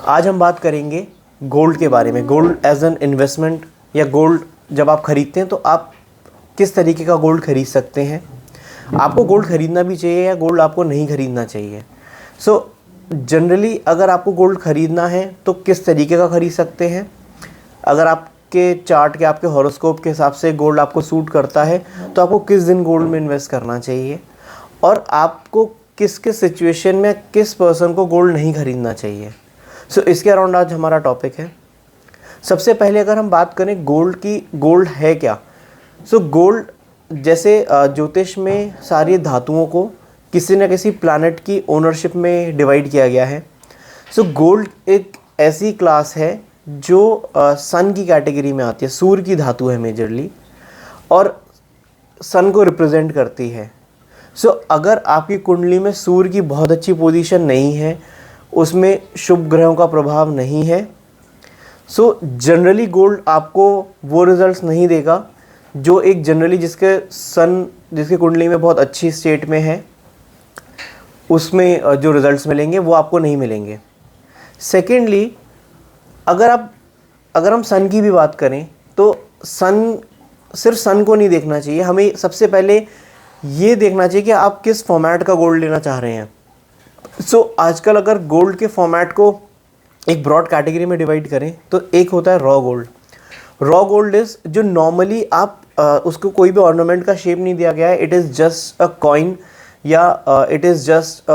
आज हम बात करेंगे गोल्ड के बारे में। गोल्ड एज एन इन्वेस्टमेंट या गोल्ड जब आप खरीदते हैं तो आप किस तरीके का गोल्ड खरीद सकते हैं, आपको गोल्ड खरीदना भी चाहिए या गोल्ड आपको नहीं खरीदना चाहिए। जनरली अगर आपको गोल्ड खरीदना है तो किस तरीके का खरीद सकते हैं। अगर आपके चार्ट के, आपके हॉरोस्कोप के हिसाब से गोल्ड आपको सूट करता है तो आपको किस दिन गोल्ड में इन्वेस्ट करना चाहिए, और आपको किस किस सिचुएशन में किस पर्सन को गोल्ड नहीं खरीदना चाहिए। इसके अराउंड आज हमारा टॉपिक है। सबसे पहले अगर हम बात करें गोल्ड की, गोल्ड है क्या। गोल्ड जैसे ज्योतिष में सारी धातुओं को किसी न किसी प्लैनेट की ओनरशिप में डिवाइड किया गया है। गोल्ड एक ऐसी क्लास है जो सन की कैटेगरी में आती है, सूर्य की धातु है मेजरली, और सन को रिप्रेजेंट करती है। अगर आपकी कुंडली में सूर्य की बहुत अच्छी पोजीशन नहीं है, उसमें शुभ ग्रहों का प्रभाव नहीं है, जनरली गोल्ड आपको वो रिजल्ट्स नहीं देगा जो एक जनरली जिसके कुंडली में बहुत अच्छी स्टेट में है उसमें जो रिजल्ट्स मिलेंगे वो आपको नहीं मिलेंगे। सेकेंडली अगर हम सन की भी बात करें तो सिर्फ सन को नहीं देखना चाहिए, हमें सबसे पहले ये देखना चाहिए कि आप किस फॉर्मेट का गोल्ड लेना चाह रहे हैं। आजकल अगर गोल्ड के फॉर्मेट को एक ब्रॉड कैटेगरी में डिवाइड करें तो एक होता है raw gold. Raw gold is जो नॉर्मली आप उसको कोई भी ऑर्नामेंट का शेप नहीं दिया गया है, it is just a coin या इट इज़ जस्ट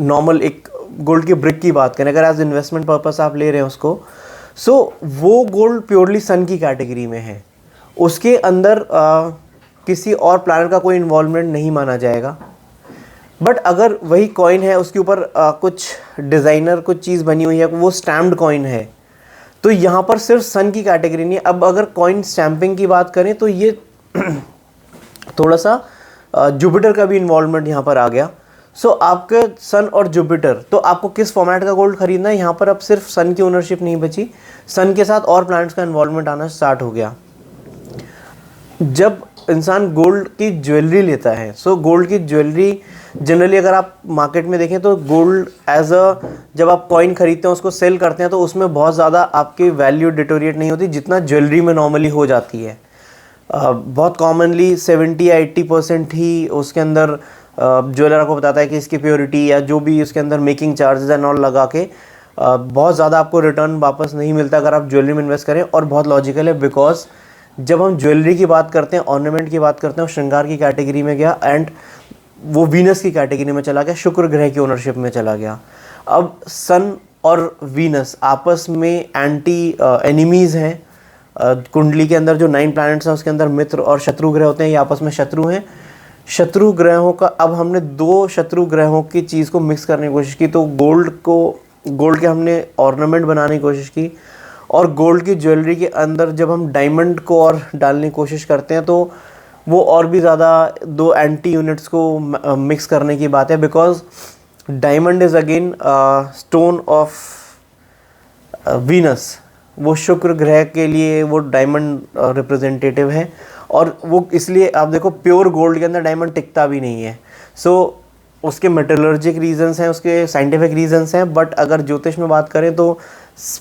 नॉर्मल एक गोल्ड की ब्रिक की बात करें, अगर एज इन्वेस्टमेंट पर्पस आप ले रहे हैं उसको, वो गोल्ड प्योरली सन की कैटेगरी में है। उसके अंदर किसी और प्लैनेट का कोई इन्वॉल्वमेंट नहीं माना जाएगा। बट अगर वही कॉइन है, उसके ऊपर कुछ डिज़ाइनर कुछ चीज़ बनी हुई है, वो स्टैम्प्ड कॉइन है, तो यहाँ पर सिर्फ सन की कैटेगरी नहीं है। अब अगर कॉइन स्टैम्पिंग की बात करें तो ये थोड़ा सा जुपिटर का भी इन्वॉल्वमेंट यहाँ पर आ गया। आपके सन और जुपिटर, तो आपको किस फॉर्मेट का गोल्ड खरीदना है। यहाँ पर अब सिर्फ सन की ओनरशिप नहीं बची, सन के साथ और प्लैनेट्स का इन्वॉल्वमेंट आना स्टार्ट हो गया। जब इंसान गोल्ड की ज्वेलरी लेता है, गोल्ड की ज्वेलरी जनरली अगर आप मार्केट में देखें तो गोल्ड जब आप कॉइन खरीदते हैं उसको सेल करते हैं तो उसमें बहुत ज़्यादा आपकी वैल्यू डिटोरिएट नहीं होती जितना ज्वेलरी में नॉर्मली हो जाती है। बहुत कॉमनली 70 या 80% ही उसके अंदर ज्वेलर आपको बताता है कि इसकी प्योरिटी या जो भी उसके अंदर मेकिंग चार्जेस एंड ऑल लगा के बहुत ज़्यादा आपको रिटर्न वापस नहीं मिलता अगर आप ज्वेलरी में इन्वेस्ट करें। और बहुत लॉजिकल है, बिकॉज जब हम ज्वेलरी की बात करते हैं, ऑर्नामेंट की बात करते हैं, वो श्रृंगार की कैटेगरी में गया एंड वो वीनस की कैटेगरी में चला गया, शुक्र ग्रह की ओनरशिप में चला गया। अब सन और वीनस आपस में एनिमीज़ हैं। कुंडली के अंदर जो 9 प्लैनेट्स हैं उसके अंदर मित्र और शत्रु ग्रह होते हैं, ये आपस में शत्रु हैं। शत्रु ग्रहों का अब हमने 2 शत्रु ग्रहों की चीज़ को मिक्स करने की कोशिश की, तो गोल्ड के हमने ऑर्नामेंट बनाने की कोशिश की, और गोल्ड की ज्वेलरी के अंदर जब हम डायमंड को और डालने की कोशिश करते हैं तो वो और भी ज़्यादा 2 एंटी यूनिट्स को मिक्स करने की बात है। Because diamond is again stone of Venus, वो शुक्र ग्रह के लिए वो डायमंड रिप्रेजेंटेटिव है, और वो इसलिए आप देखो प्योर गोल्ड के अंदर डायमंड टिकता भी नहीं है। उसके मेटलर्जिक रीजंस हैं, उसके साइंटिफिक रीजंस हैं, बट अगर ज्योतिष में बात करें तो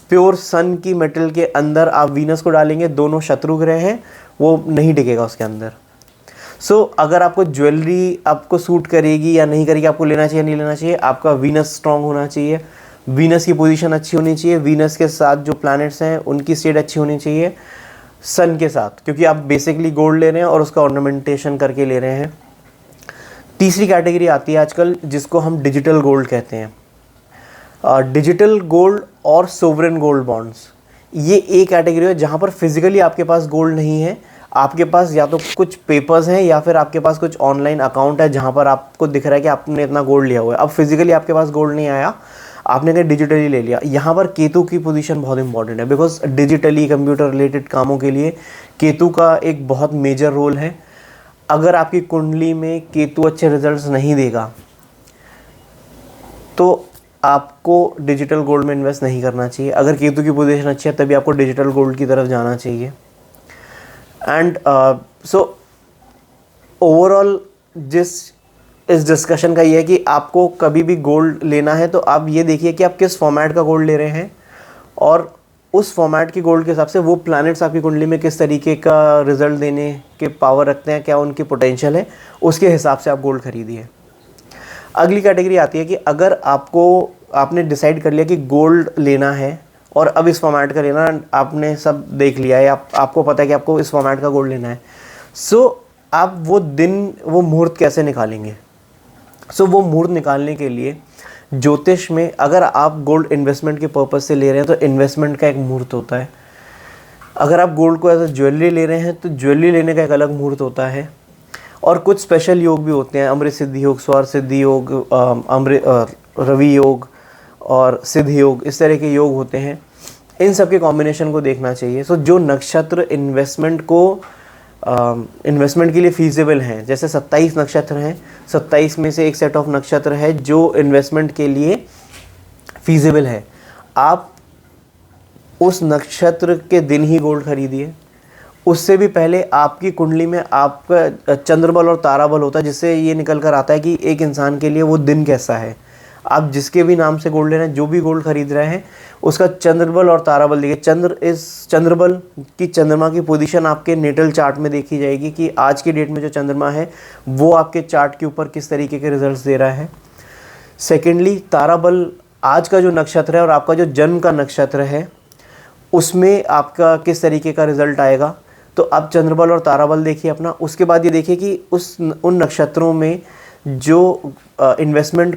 प्योर सन की मेटल के अंदर आप वीनस को डालेंगे, दोनों शत्रु ग्रह हैं, वो नहीं टिकेगा उसके अंदर। अगर आपको ज्वेलरी आपको सूट करेगी या नहीं करेगी, आपको लेना चाहिए नहीं लेना चाहिए, आपका वीनस स्ट्रांग होना चाहिए, वीनस की पोजीशन अच्छी होनी चाहिए, वीनस के साथ जो प्लैनेट्स हैं उनकी स्टेट अच्छी होनी चाहिए सन के साथ, क्योंकि आप बेसिकली गोल्ड ले रहे हैं और उसका ऑर्नामेंटेशन करके ले रहे हैं। तीसरी कैटेगरी आती है आजकल जिसको हम डिजिटल गोल्ड कहते हैं। डिजिटल गोल्ड और सोवरेन गोल्ड बॉन्ड्स, ये एक कैटेगरी है जहाँ पर फिजिकली आपके पास गोल्ड नहीं है, आपके पास या तो कुछ पेपर्स हैं या फिर आपके पास कुछ ऑनलाइन अकाउंट है जहाँ पर आपको दिख रहा है कि आपने इतना गोल्ड लिया हुआ है। अब फिजिकली आपके पास गोल्ड नहीं आया, आपने कहीं डिजिटली ले लिया। यहाँ पर केतु की पोजीशन बहुत इंपॉर्टेंट है, बिकॉज डिजिटली कंप्यूटर रिलेटेड कामों के लिए केतु का एक बहुत मेजर रोल है। अगर आपकी कुंडली में केतु अच्छे रिजल्ट्स नहीं देगा तो आपको डिजिटल गोल्ड में इन्वेस्ट नहीं करना चाहिए। अगर केतु की पोजीशन अच्छी है तभी आपको डिजिटल गोल्ड की तरफ जाना चाहिए। एंड ओवरऑल जिस इस डिस्कशन का ये है कि आपको कभी भी गोल्ड लेना है तो आप ये देखिए कि आप किस फॉर्मेट का गोल्ड ले रहे हैं, और उस फॉर्मेट की गोल्ड के हिसाब से वो प्लैनेट्स आपकी कुंडली में किस तरीके का रिजल्ट देने के पावर रखते हैं, क्या उनकी पोटेंशियल है, उसके हिसाब से आप गोल्ड खरीदिए। अगली कैटेगरी आती है कि अगर आपने डिसाइड कर लिया कि गोल्ड लेना है और अब इस फॉर्मेट का लेना, आपने सब देख लिया है, आपको पता है कि आपको इस फॉर्मेट का गोल्ड लेना है, सो आप वो मुहूर्त कैसे निकालेंगे। वो मुहूर्त निकालने के लिए ज्योतिष में अगर आप गोल्ड इन्वेस्टमेंट के पर्पज़ से ले रहे हैं तो इन्वेस्टमेंट का एक मुहूर्त होता है। अगर आप गोल्ड को एज अ ज्वेलरी ले रहे हैं तो ज्वेलरी लेने का एक अलग मुहूर्त होता है। और कुछ स्पेशल योग भी होते हैं, अमृत सिद्धि योग, स्वर सिद्धि योग, रवि योग और सिद्ध योग, इस तरह के योग होते हैं। इन सब के कॉम्बिनेशन को देखना चाहिए। जो नक्षत्र इन्वेस्टमेंट के लिए फीजिबल हैं, जैसे 27 नक्षत्र हैं, 27 में से एक सेट ऑफ नक्षत्र है जो इन्वेस्टमेंट के लिए फीजिबल है। आप उस नक्षत्र के दिन ही गोल्ड खरीदिए। उससे भी पहले आपकी कुंडली में आपका चंद्रबल और ताराबल होता है, जिससे ये निकल कर आता है कि एक इंसान के लिए वो दिन कैसा है। आप जिसके भी नाम से गोल्ड ले रहे हैं, जो भी गोल्ड खरीद रहे हैं, उसका चंद्रबल और ताराबल देखिए। चंद्रबल की चंद्रमा की पोजीशन आपके नेटल चार्ट में देखी जाएगी कि आज की डेट में जो चंद्रमा है वो आपके चार्ट के ऊपर किस तरीके के रिजल्ट्स दे रहा है। सेकेंडली, ताराबल आज का जो नक्षत्र है और आपका जो जन्म का नक्षत्र है उसमें आपका किस तरीके का रिजल्ट आएगा। तो आप चंद्रबल और ताराबल देखिए अपना। उसके बाद ये देखिए कि उन नक्षत्रों में जो इन्वेस्टमेंट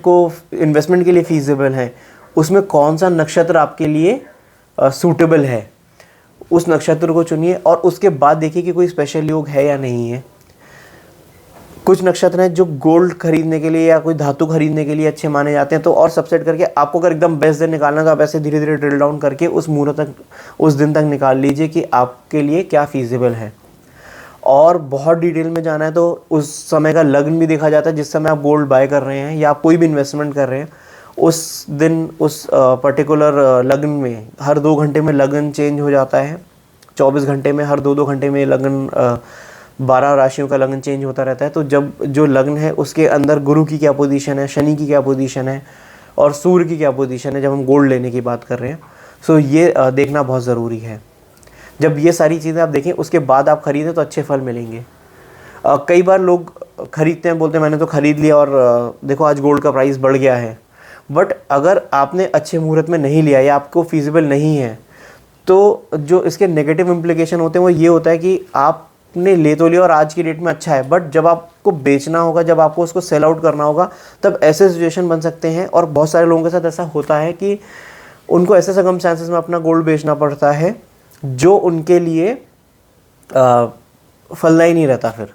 के लिए फीजिबल है उसमें कौन सा नक्षत्र आपके लिए सूटेबल है, उस नक्षत्र को चुनिए। और उसके बाद देखिए कि कोई स्पेशल योग है या नहीं है। कुछ नक्षत्र हैं जो गोल्ड खरीदने के लिए या कोई धातु खरीदने के लिए अच्छे माने जाते हैं, तो और सबसेट करके आपको अगर एकदम बेस्ट दिन निकालना है तो आप ऐसे धीरे धीरे ड्रिल डाउन करके उस मुहूर्त तक, उस दिन तक निकाल लीजिए कि आपके लिए क्या फीजिबल है। और बहुत डिटेल में जाना है तो उस समय का लग्न भी देखा जाता है जिस समय आप गोल्ड बाय कर रहे हैं या आप कोई भी इन्वेस्टमेंट कर रहे हैं। उस दिन उस पर्टिकुलर लग्न में हर 2 घंटे में लग्न चेंज हो जाता है। 24 घंटे में हर 2-2 घंटे में लग्न 12 राशियों का लग्न चेंज होता रहता है। तो जब जो लग्न है उसके अंदर गुरु की क्या पोजीशन है, शनि की क्या पोजीशन है और सूर्य की क्या पोजीशन है जब हम गोल्ड लेने की बात कर रहे हैं। ये देखना बहुत ज़रूरी है। जब ये सारी चीज़ें आप देखें उसके बाद आप ख़रीदें तो अच्छे फल मिलेंगे। कई बार लोग ख़रीदते हैं, बोलते हैं मैंने तो ख़रीद लिया और देखो आज गोल्ड का प्राइस बढ़ गया है। बट अगर आपने अच्छे मुहूर्त में नहीं लिया या आपको फीजिबल नहीं है तो जो इसके नेगेटिव इम्प्लीकेशन होते हैं वो ये होता है कि आपने ले तो लिया और आज की डेट में अच्छा है, बट जब आपको बेचना होगा, जब आपको उसको सेल आउट करना होगा, तब ऐसे सिचुएशन बन सकते हैं। और बहुत सारे लोगों के साथ ऐसा होता है कि उनको ऐसे सर्कमस्टेंसेस में अपना गोल्ड बेचना पड़ता है जो उनके लिए फलदायी नहीं रहता। फिर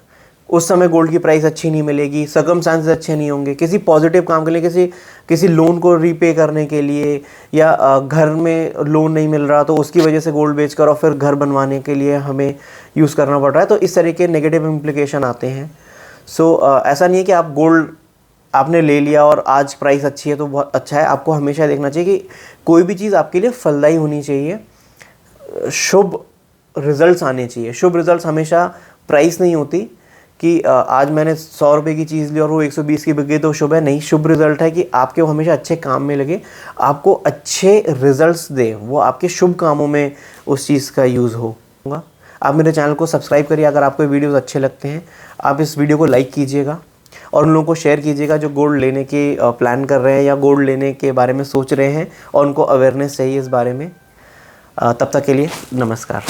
उस समय गोल्ड की प्राइस अच्छी नहीं मिलेगी, सर्कमस्टेंसेस अच्छे नहीं होंगे, किसी पॉजिटिव काम के लिए, किसी लोन को रीपे करने के लिए, या घर में लोन नहीं मिल रहा तो उसकी वजह से गोल्ड बेचकर और फिर घर बनवाने के लिए हमें यूज़ करना पड़ रहा है। तो इस तरह के नेगेटिव इम्प्लीकेशन आते हैं। ऐसा नहीं है कि आप गोल्ड आपने ले लिया और आज प्राइस अच्छी है तो बहुत अच्छा है। आपको हमेशा देखना चाहिए कि कोई भी चीज़ आपके लिए फलदायी होनी चाहिए, शुभ रिजल्ट्स आने चाहिए। शुभ रिजल्ट्स हमेशा प्राइस नहीं होती कि आज मैंने 100 रुपये की चीज़ ली और वो 120 की बिक गई तो शुभ है, नहीं। शुभ रिजल्ट है कि आपके वो हमेशा अच्छे काम में लगे, आपको अच्छे रिजल्ट्स दे, वो आपके शुभ कामों में उस चीज़ का यूज़ होगा। आप मेरे चैनल को सब्सक्राइब करिए। अगर आपको वीडियोस अच्छे लगते हैं आप इस वीडियो को लाइक कीजिएगा और उन लोगों को शेयर कीजिएगा जो गोल्ड लेने के प्लान कर रहे हैं या गोल्ड लेने के बारे में सोच रहे हैं और उनको अवेयरनेस चाहिए इस बारे में। तब तक के लिए नमस्कार।